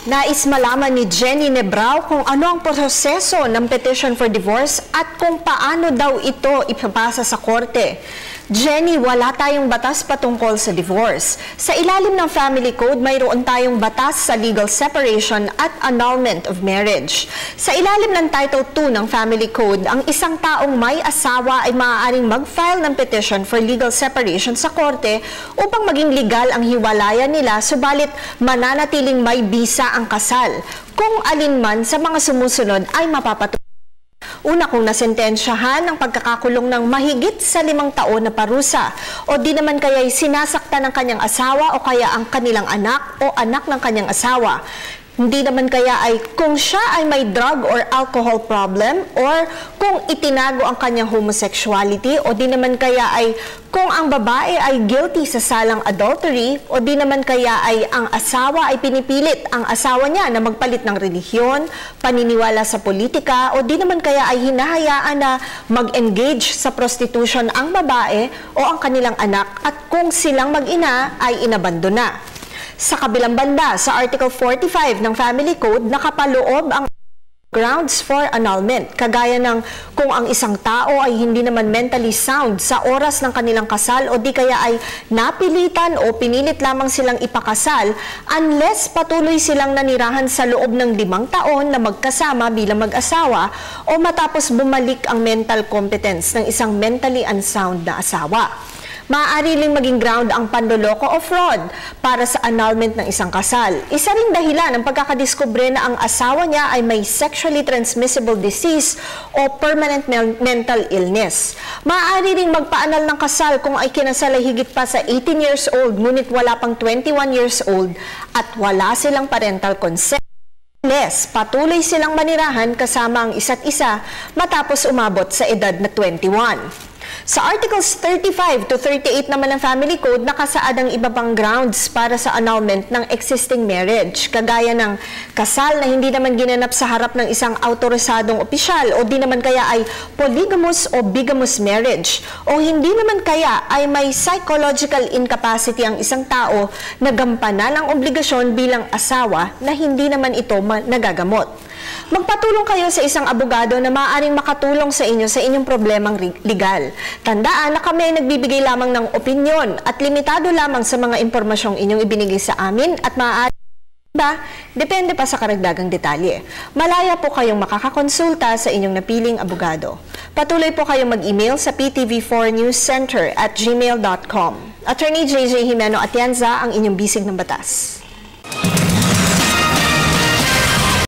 Nais malaman ni Jenny Nebrao kung ano ang proseso ng petition for divorce at kung paano daw ito ipapasa sa korte. Jenny, wala tayong batas patungkol sa divorce. Sa ilalim ng Family Code, mayroon tayong batas sa legal separation at annulment of marriage. Sa ilalim ng Title 2 ng Family Code, ang isang taong may asawa ay maaaring mag-file ng petition for legal separation sa korte upang maging legal ang hiwalayan nila, subalit mananatiling may bisa ang kasal, kung alinman sa mga sumusunod ay mapapatuloy. Una, kung nasentensyahan ng pagkakakulong ng mahigit sa 5 taon na parusa o di naman kaya'y sinasaktan ng kanyang asawa o kaya ang kanilang anak o anak ng kanyang asawa. Hindi naman kaya ay kung siya ay may drug or alcohol problem or kung itinago ang kanyang homosexuality o di naman kaya ay kung ang babae ay guilty sa salang adultery o di naman kaya ay ang asawa ay pinipilit ang asawa niya na magpalit ng relihiyon, paniniwala sa politika o di naman kaya ay hinahayaan na mag-engage sa prostitution ang babae o ang kanilang anak at kung silang mag-ina ay inabandona. Sa kabilang banda, sa Article 45 ng Family Code, nakapaloob ang grounds for annulment, kagaya ng kung ang isang tao ay hindi naman mentally sound sa oras ng kanilang kasal o di kaya ay napilitan o pinilit lamang silang ipakasal unless patuloy silang nanirahan sa loob ng 5 taon na magkasama bilang mag-asawa o matapos bumalik ang mental competence ng isang mentally unsound na asawa. Maaari ring maging ground ang panloloko o fraud para sa annulment ng isang kasal. Isa ring dahilan ang pagkakadiskubre na ang asawa niya ay may sexually transmissible disease o permanent mental illness. Maaari ring magpa-annul ng kasal kung ay kinasal ay higit pa sa 18 years old ngunit wala pang 21 years old at wala silang parental consent. Patuloy silang manirahan kasama ang isa't isa matapos umabot sa edad na 21. Sa Articles 35 to 38 naman ng Family Code, nakasaad ang iba pang grounds para sa annulment ng existing marriage, kagaya ng kasal na hindi naman ginanap sa harap ng isang autorisadong opisyal o di naman kaya ay polygamous o bigamous marriage o hindi naman kaya ay may psychological incapacity ang isang tao na gampanan ang obligasyon bilang asawa na hindi naman ito nagagamot. Magpatulong kayo sa isang abogado na maaaring makatulong sa inyo sa inyong problemang legal. Tandaan na kami ay nagbibigay lamang ng opinyon at limitado lamang sa mga impormasyong inyong ibinigay sa amin at maaari depende pa sa karagdagang detalye. Malaya po kayong makakakonsulta sa inyong napiling abogado. Patuloy po kayong mag-email sa ptv4newscenter@gmail.com. Attorney JJ Jimeno Atienza ang inyong bisig ng batas.